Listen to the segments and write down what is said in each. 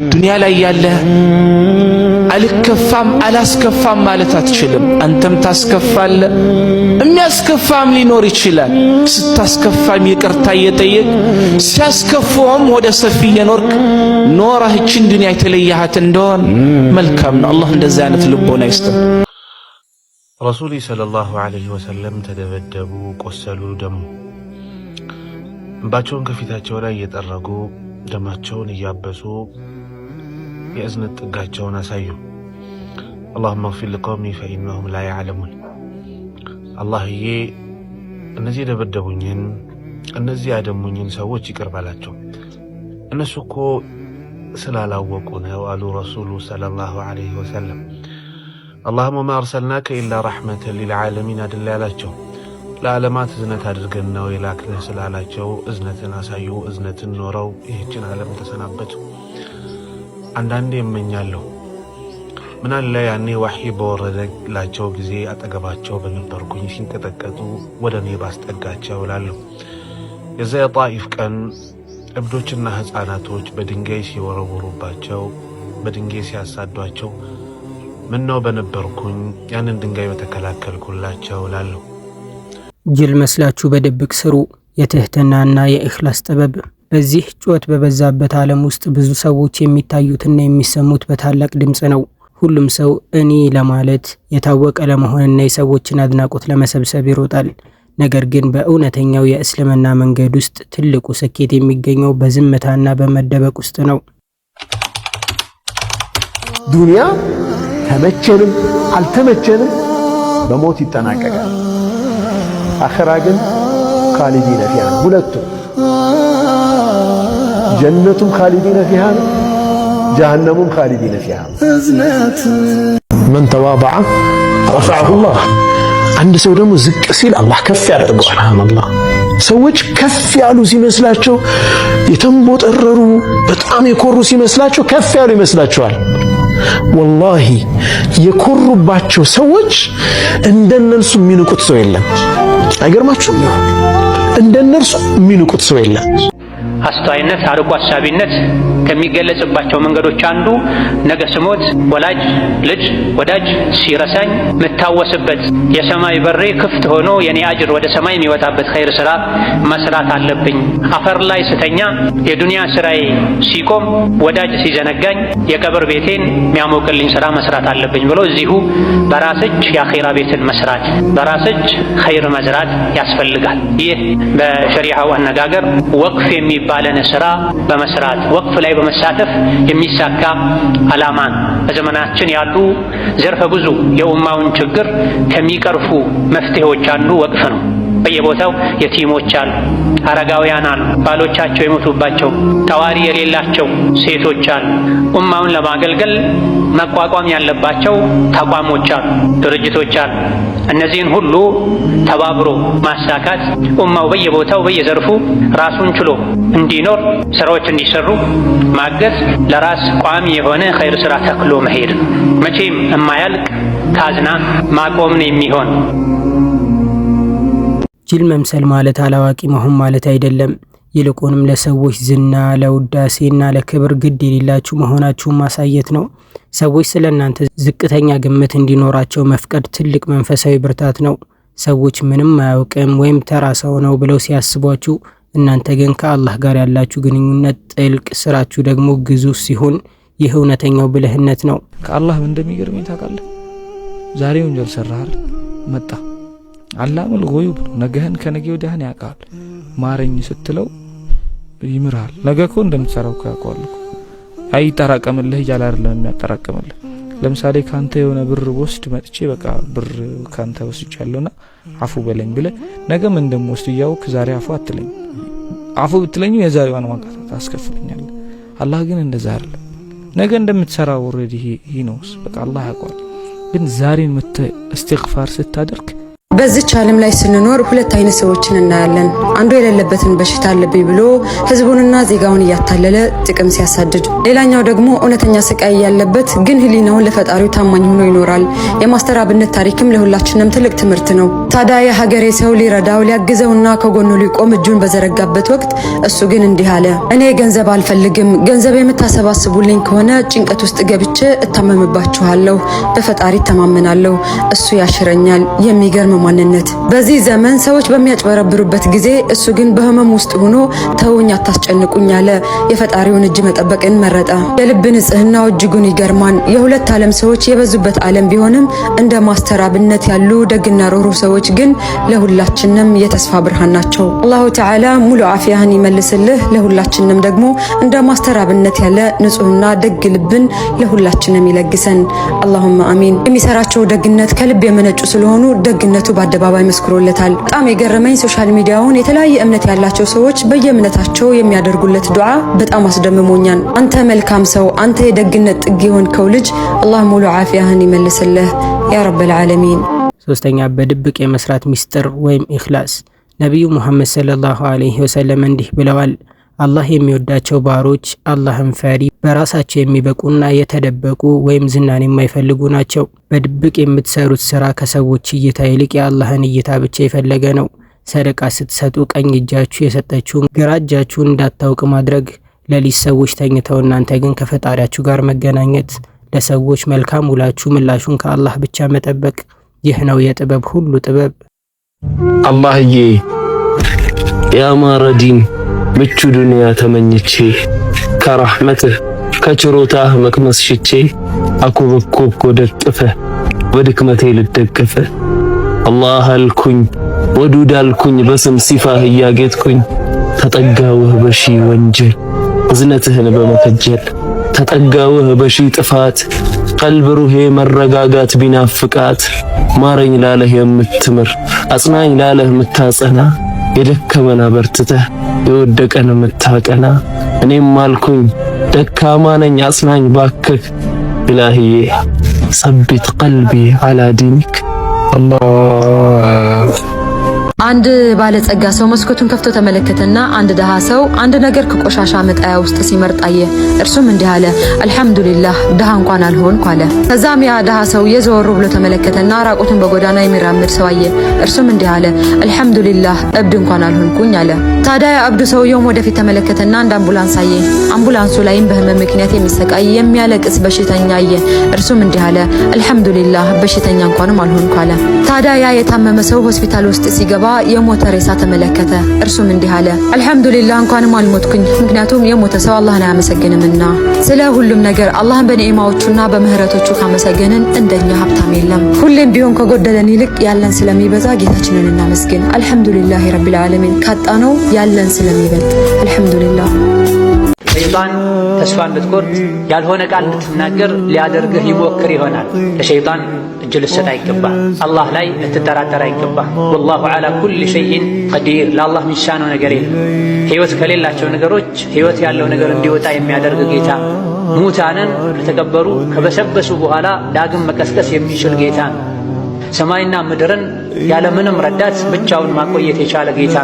ዱንያ ላይ ያለ አልከፋም አላስከፋም ማለት አትችልም። አንተም ታስከፋለ፣ የሚያስከፋም ሊኖር ይችላል። ስታስከፋም ይቅርታ እየጠየቅ ሲያስከፋውም ወደ ሰፊ የኖርክ ኖረህ እችን ዱንያ የተለያሃት እንደሆን መልካም ነው። አላህ እንደዛ አይነት ልቦና ይስጠን። ረሱል ሰለላሁ ዐለይሂ ወሰለም ተደበደቡ፣ ቆሰሉ፣ ደሙ እንባቸውን ከፊታቸው ላይ እየጠረጉ ደማቸውን እያበሱ የእዝነት ጥጋቸውን አሳዩ። اللهم اغفر لقومي فإنهم لا يعلمون። አላህዬ እነዚህ ደበደቡኝን እነዚህ ያደሙኝን ሰዎች ይቅር በላቸው፣ እነሱ እኮ ስላላወቁ ነው አሉ ረሱሉ ሰለላሁ ዐለይሂ ወሰለም። اللهم ما أرسلناك إلا رحمة للعالمين አደለ ያላቸው፣ ለዓለማት እዝነት አድርገን ነው የላክንህ ስላላቸው እዝነትን አሳዩ፣ እዝነትን ኖረው ይህችን ዓለም ተሰናበቱ። አንዳንዴ እመኛለሁ ምናለ ያኔ ወህይ በወረደላቸው ጊዜ አጠገባቸው በነበርኩኝ ሲንቀጠቀጡ ወደ እኔ ባስጠጋቸው እላለሁ። የዛ የጣኢፍ ቀን እብዶችና ሕፃናቶች በድንጋይ ሲወረውሩባቸው፣ በድንጋይ ሲያሳዷቸው ምነው በነበርኩኝ ያንን ድንጋይ በተከላከልኩላቸው እላለሁ። ጅል መስላችሁ በድብቅ ስሩ። የትህትናና የኢኽላስ ጥበብ። በዚህ ጩኸት በበዛበት ዓለም ውስጥ ብዙ ሰዎች የሚታዩትና የሚሰሙት በታላቅ ድምጽ ነው። ሁሉም ሰው እኔ ለማለት የታወቀ ለመሆንና የሰዎችን አድናቆት ለመሰብሰብ ይሮጣል። ነገር ግን በእውነተኛው የእስልምና መንገድ ውስጥ ትልቁ ስኬት የሚገኘው በዝምታና በመደበቅ ውስጥ ነው። ዱንያ ተመቸንም አልተመቸንም በሞት ይጠናቀቃል። አኺራ ግን ኻሊዲነ ፊሃ ሁለቱም ጀነቱም ኻሊዲነ ፊሃ ጀሃነሙም ኻሊዲነ ፊሃ። መን ተዋበዐ ረፈዐሁ ላህ። አንድ ሰው ደግሞ ዝቅ ሲል አላህ ከፍ ያደርገዋል። ሱብሃንአላህ። ሰዎች ከፍ ያሉ ሲመስላቸው የተንቦጠረሩ በጣም የኮሩ ሲመስላቸው ከፍ ያሉ ይመስላቸዋል። ወላሂ የኮሩባቸው ሰዎች እንደነርሱ የሚንቁት ሰው የለም። አይገርማችሁም? እንደነርሱ የሚንቁት ሰው የለም። አስተዋይነት፣ አርቆ አሳቢነት ከሚገለጽባቸው መንገዶች አንዱ ነገ ስሞት ወላጅ ልጅ ወዳጅ ሲረሳኝ ምታወስበት የሰማይ በሬ ክፍት ሆኖ የኔ አጅር ወደ ሰማይ የሚወጣበት ኸይር ስራ መስራት አለብኝ። አፈር ላይ ስተኛ የዱንያ ስራዬ ሲቆም ወዳጅ ሲዘነጋኝ የቀብር ቤቴን የሚያሞቅልኝ ስራ መስራት አለብኝ ብሎ እዚሁ በራስ እጅ የአኺራ ቤትን መስራት፣ በራስ እጅ ኸይር መዝራት ያስፈልጋል። ይህ በሸሪዓው አነጋገር ወቅፍ የሚባለን ስራ በመስራት ወቅፍ ላይ በመሳተፍ የሚሳካ ዓላማ ነው። በዘመናችን ያሉ ዘርፈ ብዙ የኡማውን ችግር ከሚቀርፉ መፍትሄዎች አንዱ ወቅፍ ነው። በየቦታው የቲሞች አሉ፣ አረጋውያን አሉ፣ ባሎቻቸው የሞቱባቸው ተዋሪ የሌላቸው ሴቶች አሉ። ኡማውን ለማገልገል መቋቋም ያለባቸው ተቋሞች አሉ፣ ድርጅቶች አሉ። እነዚህን ሁሉ ተባብሮ ማሳካት ኡማው በየቦታው በየዘርፉ ራሱን ችሎ እንዲኖር ስራዎች እንዲሰሩ ማገዝ ለራስ ቋሚ የሆነ ኸይር ስራ ተክሎ መሄድ ነው። መቼም የማያልቅ ካዝና ማቆም ነው የሚሆን። ጅል መምሰል ማለት አላዋቂ መሆን ማለት አይደለም። ይልቁንም ለሰዎች ዝና፣ ለውዳሴና ለክብር ግድ የሌላችሁ መሆናችሁን ማሳየት ነው። ሰዎች ስለናንተ ዝቅተኛ ግምት እንዲኖራቸው መፍቀድ ትልቅ መንፈሳዊ ብርታት ነው። ሰዎች ምንም አያውቅም ወይም ተራ ሰው ነው ብለው ሲያስቧችሁ፣ እናንተ ግን ከአላህ ጋር ያላችሁ ግንኙነት ጥልቅ፣ ስራችሁ ደግሞ ግዙፍ ሲሆን ይህ እውነተኛው ብልህነት ነው። ከአላህ ምን እንደሚገርመኝ ታውቃለህ? ዛሬ ወንጀል ሰራሃል መጣ አላሙል ጉዩብ ነገህን ከነገ ወዲያን ያውቃል። ማረኝ ስትለው ይምራል። ነገ እኮ እንደምትሰራው ያውቃል። አይጠራቀምልህ እያለ አይደለም የሚያጠራቅምልህ። ለምሳሌ ካንተ የሆነ ብር ወስድ መጥቼ በቃ ብር ካንተ ወስጃለሁና አፉ በለኝ ብለህ ነገ ምን እንደምወስድ እያወቅ ዛሬ አፉ አትለኝ። አፉ ብትለኝ የዛሬዋን ዋጋ ታስከፍለኛለህ። አላህ ግን እንደዛ አይደለም። ነገ እንደምትሰራው ኦሬዲ ሂ ኖስ በቃ አላህ ያውቃል። ግን ዛሬን እስትግፋር ስታደርግ በዚች ዓለም ላይ ስንኖር ሁለት አይነት ሰዎችን እናያለን። አንዱ የሌለበትን በሽታ አለብኝ ብሎ ህዝቡንና ዜጋውን እያታለለ ጥቅም ሲያሳድድ፣ ሌላኛው ደግሞ እውነተኛ ስቃይ ያለበት ግን ህሊናውን ለፈጣሪው ታማኝ ሆኖ ይኖራል። የማስተር አብነት ታሪክም ለሁላችንም ትልቅ ትምህርት ነው። ታዲያ የሀገሬ ሰው ሊረዳው ሊያግዘውና ከጎኑ ሊቆም እጁን በዘረጋበት ወቅት እሱ ግን እንዲህ አለ። እኔ ገንዘብ አልፈልግም፣ ገንዘብ የምታሰባስቡልኝ ከሆነ ጭንቀት ውስጥ ገብቼ እታመምባችኋለሁ፣ በፈጣሪ ተማመናለሁ፣ እሱ ያሽረኛል። የሚገርም ማንነት። በዚህ ዘመን ሰዎች በሚያጭበረብሩበት ጊዜ እሱ ግን በህመም ውስጥ ሆኖ ተውኝ አታስጨንቁኝ አለ። የፈጣሪውን እጅ መጠበቅን መረጠ። የልብ ንጽህናው እጅጉን ይገርማል። የሁለት ዓለም ሰዎች የበዙበት ዓለም ቢሆንም እንደ ማስተር አብነት ያሉ ደግና ሩህሩህ ሰዎች ግን ለሁላችንም የተስፋ ብርሃን ናቸው። አላሁ ተዓላ ሙሉ አፊያህን ይመልስልህ። ለሁላችንም ደግሞ እንደ ማስተር አብነት ያለ ንጹህና ደግ ልብን ለሁላችንም ይለግሰን። አላሁመ አሚን። የሚሰራቸው ደግነት ከልብ የመነጩ ስለሆኑ ደግነቱ በአደባባይ መስክሮለታል። በጣም የገረመኝ ሶሻል ሚዲያውን የተለያየ እምነት ያላቸው ሰዎች በየእምነታቸው የሚያደርጉለት ዱዓ በጣም አስደምሞኛል። አንተ መልካም ሰው፣ አንተ የደግነት ጥግ የሆንከው ልጅ አላህ ሙሉ አፊያህን ይመልስልህ ያ ረብል ዓለሚን። ሶስተኛ በድብቅ የመስራት ሚስጥር ወይም ኢኽላስ። ነቢዩ ሙሐመድ ሰለላሁ ዐለይሂ ወሰለም እንዲህ ብለዋል፣ አላህ የሚወዳቸው ባሮች አላህን ፈሪ በራሳቸው የሚበቁና የተደበቁ ወይም ዝናን የማይፈልጉ ናቸው። በድብቅ የምትሰሩት ስራ ከሰዎች እይታ ይልቅ የአላህን እይታ ብቻ የፈለገ ነው። ሰደቃ ስትሰጡ ቀኝ እጃችሁ የሰጠችውን ግራ እጃችሁን እንዳታውቅ ማድረግ፣ ለሊት ሰዎች ተኝተው እናንተ ግን ከፈጣሪያችሁ ጋር መገናኘት፣ ለሰዎች መልካም ውላችሁ ምላሹን ከአላህ ብቻ መጠበቅ፣ ይህ ነው የጥበብ ሁሉ ጥበብ። አላህዬ ያማረዲን ምቹ ዱንያ ተመኝቼ ከረሕመትህ ከችሮታህ መቅመስ ሽቼ አኮበኮብኮ ደግፈ በድክመቴ ልደገፈ አላህ አልኩኝ ወዱድ አልኩኝ በስም ሲፋህ እያጌጥኩኝ ተጠጋውህ በሺ ወንጀል እዝነትህን በመከጀል ተጠጋውህ በሺ ጥፋት ቀልብ ሩሄ መረጋጋት ቢናፍቃት ማረኝ ላለህ የምትምር አጽናኝ ላለህ የምታጸና የደከመን አበርትተህ የወደቀን የምታቀና እኔም አልኩኝ ደካማ ነኝ አጽናኝ ባክህ ኢላሂዬ ሰቢት ቀልቢ አላ ዲኒክ። አላህ አንድ ባለጸጋ ሰው መስኮቱን ከፍቶ ተመለከተና አንድ ደሃ ሰው አንድ ነገር ከቆሻሻ መጣያ ውስጥ ሲመርጥ አየ። እርሱም እንዲህ አለ፣ አልሐምዱሊላህ ደሃ እንኳን አልሆንኩ አለ። ከዛም ያ ደሃ ሰው የዘወሩ ብሎ ተመለከተና ራቁቱን በጎዳና የሚራመድ ሰው አየ። እርሱም እንዲህ አለ፣ አልሐምዱሊላህ እብድ እንኳን አልሆንኩኝ አለ። ታዲያ እብዱ ሰውየውም ወደፊት ተመለከተና አንድ አምቡላንስ አየ። አምቡላንሱ ላይም በህመም ምክንያት የሚሰቃይ የሚያለቅስ በሽተኛ አየ። እርሱም እንዲህ አለ፣ አልሐምዱሊላህ በሽተኛ እንኳንም አልሆንኩ አለ። ታዲያ ያ የታመመ ሰው ሆስፒታል ውስጥ ሲገባ የሞተ ሬሳ ተመለከተ። እርሱም እንዲህ አለ፣ አልሐምዱሊላህ እንኳንም አልሞትኩኝ፣ ምክንያቱም የሞተ ሰው አላህን አያመሰግንምና። ስለ ሁሉም ነገር አላህን በኒዕማዎቹና በምህረቶቹ ካመሰገንን እንደኛ ሀብታም የለም። ሁሌም ቢሆን ከጎደለን ይልቅ ያለን ስለሚበዛ ጌታችንን እናመስግን። አልሐምዱሊላህ ረቢል ዓለሚን። ካጣነው ያለን ስለሚበልጥ አልሐምዱሊላህ። ሸይጣን ተስፋ እንድትቆርጥ ያልሆነ ቃል እንድትናገር ሊያደርግህ ይሞክር ይሆናል። ለሸይጣን እጅ ልትሰጥ አይገባህ። አላህ ላይ ልትጠራጠር አይገባህ። ወላሁ ዐላ ኩሊ ሸይኢን ቀዲር። ለአላህ የሚሳነው ነገር የለም። ህይወት ከሌላቸው ነገሮች ህይወት ያለው ነገር እንዲወጣ የሚያደርግ ጌታ፣ ሙታንን ለተቀበሩ ከበሰበሱ በኋላ ዳግም መቀስቀስ የሚችል ጌታ፣ ሰማይና ምድርን ያለምንም ረዳት ብቻውን ማቆየት የቻለ ጌታ፣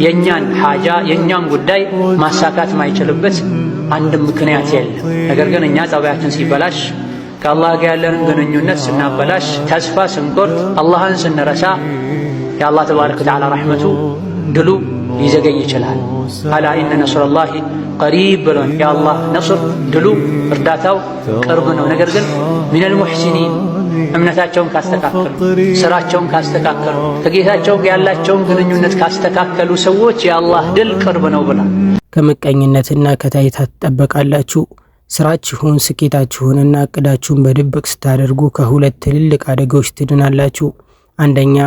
የኛን ሐጃ የኛን ጉዳይ ማሳካት ማይችልበት አንድም ምክንያት የለም። ነገር ግን እኛ ጸባያችን ሲበላሽ፣ ከአላህ ጋር ያለንን ግንኙነት ስናበላሽ፣ ተስፋ ስንቆርጥ፣ አላህን ስንረሳ የአላህ ተባረከ ወተዓላ ረሕመቱ ድሉ ሊዘገይ ይችላል። አላ ኢነ ነስረላሂ ቀሪብ ብሎን የአላህ ነስር ድሉ እርዳታው ቅርብ ነው። ነገር ግን ሚነል ሙሕሲኒን እምነታቸውን ካስተካከሉ፣ ስራቸውን ካስተካከሉ፣ ከጌታቸው ያላቸውን ግንኙነት ካስተካከሉ ሰዎች የአላህ ድል ቅርብ ነው ብላ። ከምቀኝነትና ከታይታ ትጠበቃላችሁ። ስራችሁን ስኬታችሁንና እቅዳችሁን በድብቅ ስታደርጉ ከሁለት ትልልቅ አደጋዎች ትድናላችሁ። አንደኛ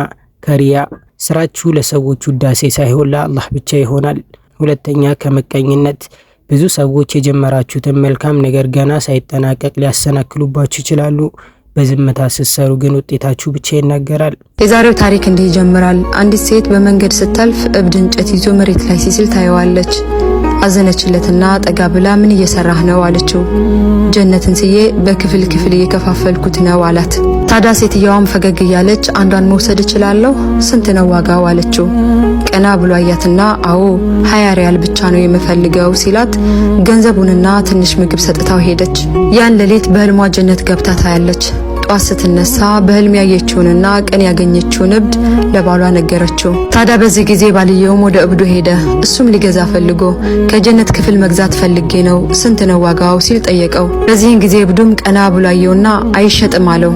ከሪያ፣ ስራችሁ ለሰዎች ውዳሴ ሳይሆን ለአላህ ብቻ ይሆናል። ሁለተኛ ከምቀኝነት፣ ብዙ ሰዎች የጀመራችሁትን መልካም ነገር ገና ሳይጠናቀቅ ሊያሰናክሉባችሁ ይችላሉ። በዝምታ ስትሰሩ ግን ውጤታችሁ ብቻ ይናገራል። የዛሬው ታሪክ እንዲህ ይጀምራል። አንዲት ሴት በመንገድ ስታልፍ እብድ እንጨት ይዞ መሬት ላይ ሲስል ታየዋለች። አዘነችለትና ጠጋ ብላ ምን እየሰራህ ነው አለችው። ጀነትን ስዬ በክፍል ክፍል እየከፋፈልኩት ነው አላት። ታዲያ ሴትየዋም ፈገግ እያለች አንዷን መውሰድ እችላለሁ? ስንት ነው ዋጋው አለችው። ቀና ብሎ አያትና አዎ 20 ሪያል ብቻ ነው የምፈልገው ሲላት ገንዘቡንና ትንሽ ምግብ ሰጥታው ሄደች። ያን ሌሊት በህልሟ ጀነት ገብታ ታያለች። ጧት ስትነሳ በህልም ያየችውንና ቀን ያገኘችውን እብድ ለባሏ ነገረችው። ታዲያ በዚህ ጊዜ ባልየውም ወደ እብዱ ሄደ። እሱም ሊገዛ ፈልጎ ከጀነት ክፍል መግዛት ፈልጌ ነው ስንት ነው ዋጋው ሲል ጠየቀው። በዚህን ጊዜ እብዱም ቀና ብሎ አየውና አይሸጥም አለው።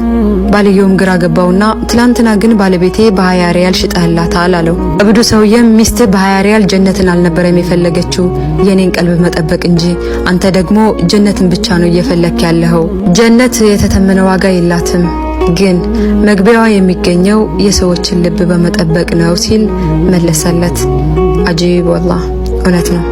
ባልየውም ግራ ገባውና ትላንትና ግን ባለቤቴ በ20 ሪያል ሽጠህላታል አለው። እብዱ ሰውዬም ሚስት በ20 ሪያል ጀነትን አልነበረም የፈለገችው የኔን ቀልብ መጠበቅ እንጂ አንተ ደግሞ ጀነትን ብቻ ነው እየፈለክ ያለኸው። ጀነት የተተመነ ዋጋ የላትም ግን መግቢያዋ የሚገኘው የሰዎችን ልብ በመጠበቅ ነው ሲል መለሰለት። አጂብ ወላሂ እውነት ነው።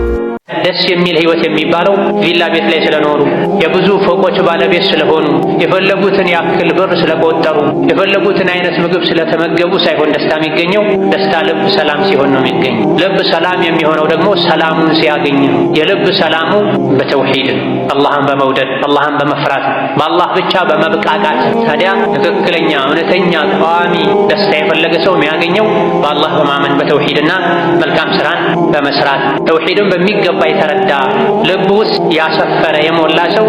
ደስ የሚል ህይወት የሚባለው ቪላ ቤት ላይ ስለኖሩ የብዙ ፎቆች ባለቤት ስለሆኑ የፈለጉትን ያክል ብር ስለቆጠሩ የፈለጉትን አይነት ምግብ ስለተመገቡ ሳይሆን ደስታ የሚገኘው ደስታ ልብ ሰላም ሲሆን ነው የሚገኘው። ልብ ሰላም የሚሆነው ደግሞ ሰላሙን ሲያገኝ ነው። የልብ ሰላሙ በተውሂድ አላህን በመውደድ አላህን በመፍራት በአላህ ብቻ በመብቃቃት። ታዲያ ትክክለኛ እውነተኛ ቋሚ ደስታ የፈለገ ሰው የሚያገኘው በአላህ በማመን በተውሂድና መልካም ስራን በመስራት ተውሂድን በሚገባ የተረዳ ልብ ውስጥ ያሰፈረ የሞላ ሰው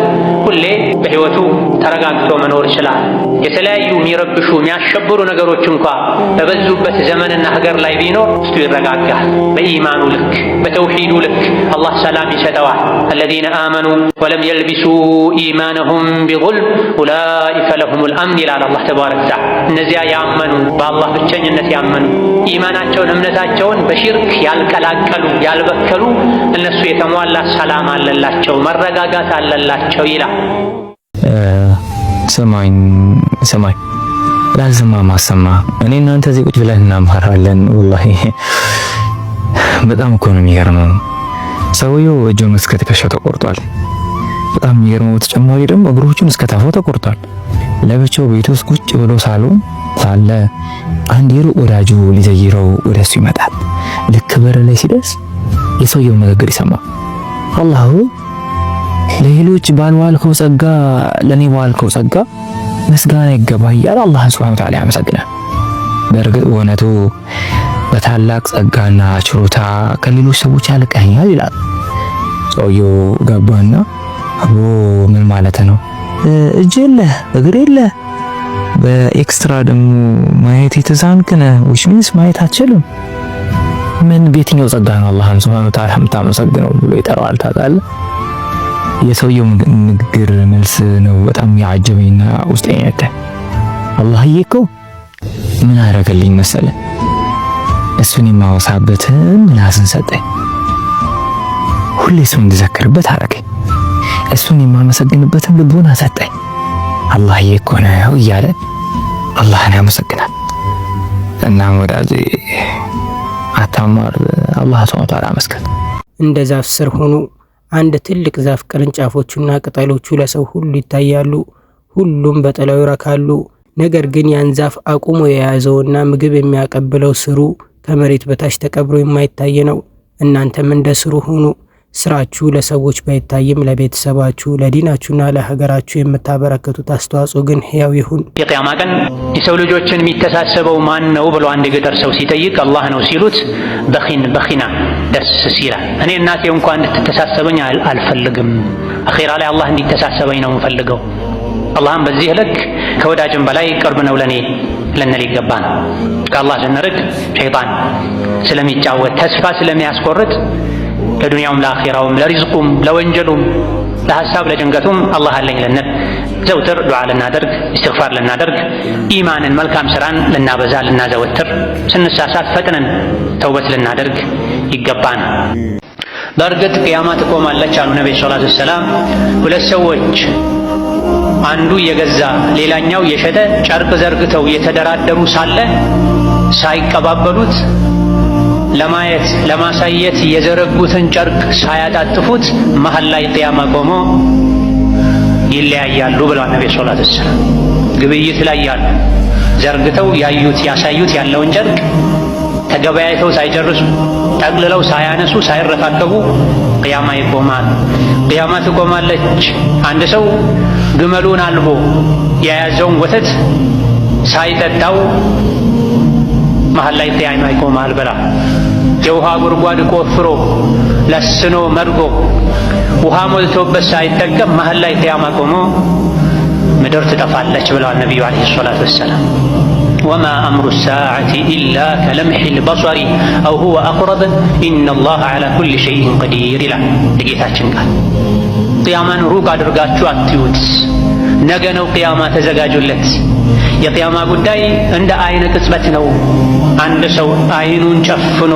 ሁሌ በህይወቱ ተረጋግቶ መኖር ይችላል። የተለያዩ የሚረብሹ የሚያሸብሩ ነገሮች እንኳ በበዙበት ዘመንና ሀገር ላይ ቢኖር እሱ ይረጋጋል። በኢማኑ ልክ በተውሂዱ ልክ አላህ ሰላም ይሰጠዋል። الذين آمنوا ولم يلبسوا إيمانهم بظلم أولئك لهم الأمن ይላል አላህ ተባረከ ወተዓላ። እነዚያ ያመኑ በአላህ ብቸኝነት ያመኑ ኢማናቸውን እምነታቸውን በሽርክ ያልቀላቀሉ ያልበከሉ እነሱ የተሟላ ሰላም አለላቸው፣ መረጋጋት አለላቸው ይላል። ሰማኝ ላዝማ ማሰማ እኔ እናንተ እዚህ ቁጭ ብለን እናማራለን። ወላሂ በጣም እኮ ነው የሚገርመው። ሰውየው እጁን እስከ ትከሻው ተቆርጧል። በጣም የሚገርመው ተጨማሪ ደግሞ እግሮቹን እስከ ታፋው ተቆርጧል። ለብቻው ቤት ውስጥ ቁጭ ብሎ ሳለ አንድ የሩቅ ወዳጁ ሊዘይረው ወደሱ ይመጣል። ልክ በር ላይ ሲደርስ የሰውየው ንግግር ይሰማ። አላህ ለሌሎች ባልዋልከው ጸጋ ለኔ ባልከው ጸጋ ምስጋና ይገባ እያለ አላህ ሱብሓነሁ ወተዓላ ያመሰግናል። በእርግጥ እውነቱ በታላቅ ጸጋና ችሮታ ከሌሎች ሰዎች ያልቀኛል ይላል። ሰውየው ገባና አቦ ምን ማለት ነው? እጅ የለ እግር የለ በኤክስትራ ደግሞ ማየት የተዛንክነ which means ማየት አትችልም። ምን በየትኛው ጸጋ ነው አላህን ሱብሓነሁ ወተዓላ የምታመሰግነው ብሎ ይጠራዋል። ታውቃለህ? የሰውየው ንግግር መልስ ነው በጣም ያዓጀበኝና ውስጤን ያተ አላህዬ እኮ ምን አደረገልኝ መሰለ? እሱን የማወሳበትን ምላስን ሰጠኝ። ሁሌ እሱን እንድዘክርበት አደረገኝ። እሱን የማመሰግንበትን ልቦና ሰጠኝ። አላህዬ እኮ ነው እያለ አላህን ያመሰግናል። እና ወዳጄ አታማር፣ አላህ ሱብሓነሁ ወተዓላ መስገን። እንደ ዛፍ ስር ሆኖ አንድ ትልቅ ዛፍ ቅርንጫፎቹና ቅጠሎቹ ለሰው ሁሉ ይታያሉ። ሁሉም በጥላው ይረካሉ። ነገር ግን ያን ዛፍ አቁሞ የያዘውና ምግብ የሚያቀብለው ስሩ ከመሬት በታች ተቀብሮ የማይታይ ነው። እናንተም እንደ ስሩ ሁኑ። ስራችሁ ለሰዎች ባይታይም ለቤተሰባችሁ፣ ለዲናችሁና ለሀገራችሁ የምታበረከቱት አስተዋጽኦ ግን ሕያው ይሁን። የቂያማ ቀን የሰው ልጆችን የሚተሳሰበው ማን ነው ብሎ አንድ ገጠር ሰው ሲጠይቅ አላህ ነው ሲሉት በኺና ደስ ሲላል። እኔ እናቴ እንኳን እንድትተሳሰበኝ አልፈልግም፣ አኺራ ላይ አላህ እንዲተሳሰበኝ ነው የምፈልገው። አላህም በዚህ ልክ ከወዳጅም በላይ ቅርብ ነው ለኔ ልንል ይገባል። ከአላህ ስንርቅ ሸይጣን ስለሚጫወት ተስፋ ስለሚያስቆርጥ ለዱንያውም ለአኺራውም ለሪዝቁም ለወንጀሉም ለሐሳብ ለጭንቀቱም አላህ አለኝ ልንል ዘውትር ዱዓ ልናደርግ እስትግፋር ልናደርግ ኢማንን መልካም ስራን ልናበዛ ልናዘወትር ስንሳሳት ፈጥነን ተውበት ልናደርግ ይገባን። በእርግጥ ቅያማ ትቆማለች አሉ ነብዩ ሰለላሁ ዐለይሂ ወሰለም። ሁለት ሰዎች አንዱ የገዛ ሌላኛው የሸጠ ጨርቅ ዘርግተው የተደራደሩ ሳለ ሳይቀባበሉት ለማየት ለማሳየት የዘረጉትን ጨርቅ ሳያጣጥፉት መሀል ላይ ቅያማ ቆሞ ይለያያሉ ብለዋል ነብዩ ሰለላሁ ዐለይሂ ወሰለም። ግብይት ላይ ያሉ ዘርግተው ያዩት ያሳዩት ያለውን ጨርቅ ተገበያይተው ሳይጨርሱ ጠቅልለው ሳያነሱ ሳይረካከቡ ቅያማ ይቆማል። ቅያማ ትቆማለች። አንድ ሰው ግመሉን አልቦ የያዘውን ወተት ሳይጠጣው መሀል ላይ ቂያማ ይቆማል ብላ የውሃ ጉድጓድ ቆፍሮ ለስኖ መርጎ ውሃ ሞልቶበት ሳይጠቀም መሀል ላይ ቂያማ ቆሞ ምድር ትጠፋለች ብለዋል ነቢዩ ዓለይሂ ሰላቱ ወሰላም። ወማ አምሩ ሳዓቲ ኢላ ከለምሒል በሰሪ አው ሁወ አቅረብ ኢነላህ ዓላ ኩሊ ሸይኢን ቀዲር ይላል የጌታችን ቃል። ቂያማን ሩቅ አድርጋችሁ አትዩት። ነገ ነው ቂያማ፣ ተዘጋጁለት። የቂያማ ጉዳይ እንደ አይነ ቅጽበት ነው። አንድ ሰው አይኑን ጨፍኖ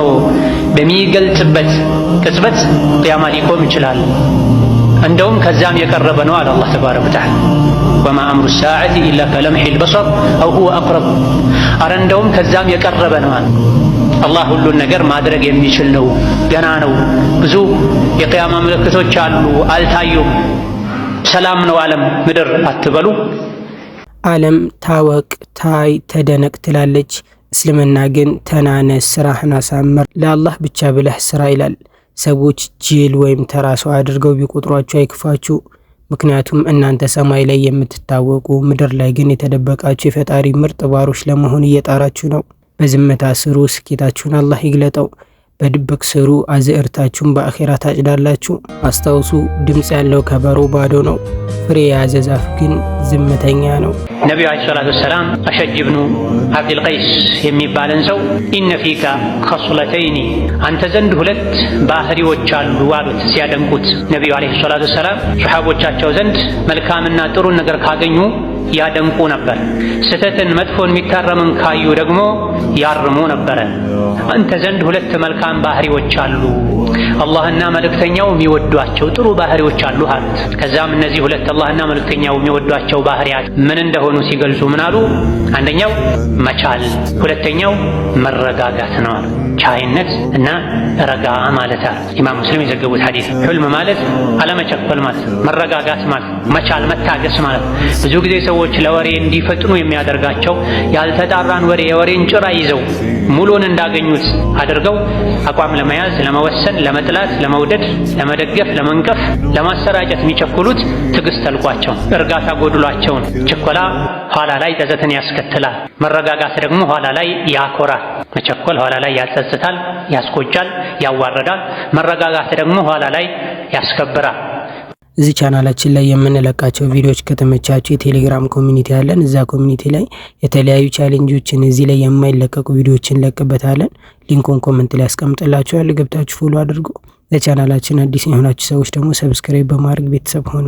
በሚገልጽበት ቅጽበት ቂያማ ሊቆም ይችላል። እንደውም ከዛም የቀረበ ነው አለ አላህ ተባረከ ወተዓላ። ወማ አምሩ ሳዓቲ ኢላ ከለምሒል በሰር አው ሁወ አቅረብ። አረ እንደውም ከዛም የቀረበ ነው አለ አላህ። ሁሉን ነገር ማድረግ የሚችል ነው። ገና ነው። ብዙ የቂያማ ምልክቶች አሉ፣ አልታዩም። ሰላም ነው ዓለም ምድር አትበሉ። ዓለም ታወቅ፣ ታይ፣ ተደነቅ ትላለች። እስልምና ግን ተናነስ፣ ስራህን አሳምር፣ ለአላህ ብቻ ብለህ ስራ ይላል። ሰዎች ጅል ወይም ተራ ሰው አድርገው ቢቆጥሯችሁ አይክፋችሁ። ምክንያቱም እናንተ ሰማይ ላይ የምትታወቁ፣ ምድር ላይ ግን የተደበቃችሁ የፈጣሪ ምርጥ ባሮች ለመሆን እየጣራችሁ ነው። በዝምታ ስሩ፣ ስኬታችሁን አላህ ይግለጠው። በድብቅ ስሩ፣ አዝዕርታችሁን በአኼራ ታጭዳላችሁ። አስታውሱ፣ ድምፅ ያለው ከበሮ ባዶ ነው፣ ፍሬ የያዘ ዛፍ ግን ዝምተኛ ነው። ነቢዩ ዓለይሂ ሰላቱ ወሰላም አሸጅ ብኑ አብዱል ቀይስ የሚባለን ሰው ኢነ ፊካ ኸስለተይኒ፣ አንተ ዘንድ ሁለት ባህሪዎች አሉ አሉት ሲያደንቁት። ነቢዩ ዓለይሂ ሰላቱ ወሰላም ሱሐቦቻቸው ዘንድ መልካምና ጥሩን ነገር ካገኙ ያደንቁ ነበር። ስተትን መጥፎን የሚታረምን ካዩ ደግሞ ያርሙ ነበረ። አንተ ዘንድ ሁለት መልካም ባህሪዎች አሉ፣ አላህና መልእክተኛው የሚወዷቸው ጥሩ ባህሪዎች አሉ አሉት። ከዛም እነዚህ ሁለት አላህና መልእክተኛው የሚወዷቸው ባህሪያት ምን እንደሆኑ ሲገልጹ ምን አሉ? አንደኛው መቻል፣ ሁለተኛው መረጋጋት ነው አሉ። ቻይነት እና ረጋ ማለት አሉ። ኢማም ሙስሊም የዘገቡት ሐዲስ። ሕልም ማለት አለመቸኮል ማለት፣ መረጋጋት ማለት መቻል፣ መታገስ ማለት። ብዙ ጊዜ ሰዎች ለወሬ እንዲፈጥኑ የሚያደርጋቸው ያልተጣራን ወሬ የወሬን ጭራ ይዘው ሙሉን እንዳገኙት አድርገው አቋም ለመያዝ፣ ለመወሰን፣ ለመጥላት፣ ለመውደድ፣ ለመደገፍ፣ ለመንቀፍ፣ ለማሰራጨት የሚቸኩሉት ትዕግስት ተልቋቸው፣ እርጋታ ጎድሏቸውን። ችኮላ ኋላ ላይ ጸጸትን ያስከትላል። መረጋጋት ደግሞ ኋላ ላይ ያኮራል። መቸኮል ኋላ ላይ ያጸጽታል፣ ያስቆጫል፣ ያዋረዳል። መረጋጋት ደግሞ ኋላ ላይ ያስከብራል። እዚህ ቻናላችን ላይ የምንለቃቸው ቪዲዮዎች ከተመቻችሁ የቴሌግራም ኮሚኒቲ አለን። እዛ ኮሚኒቲ ላይ የተለያዩ ቻሌንጆችን፣ እዚህ ላይ የማይለቀቁ ቪዲዮዎችን እንለቅበታለን። ሊንኩን ኮመንት ላይ አስቀምጥላችኋለሁ። ገብታችሁ ፎሎ አድርጉ። ለቻናላችን አዲስ የሆናችሁ ሰዎች ደግሞ ሰብስክራይብ በማድረግ ቤተሰብ ሆኑ።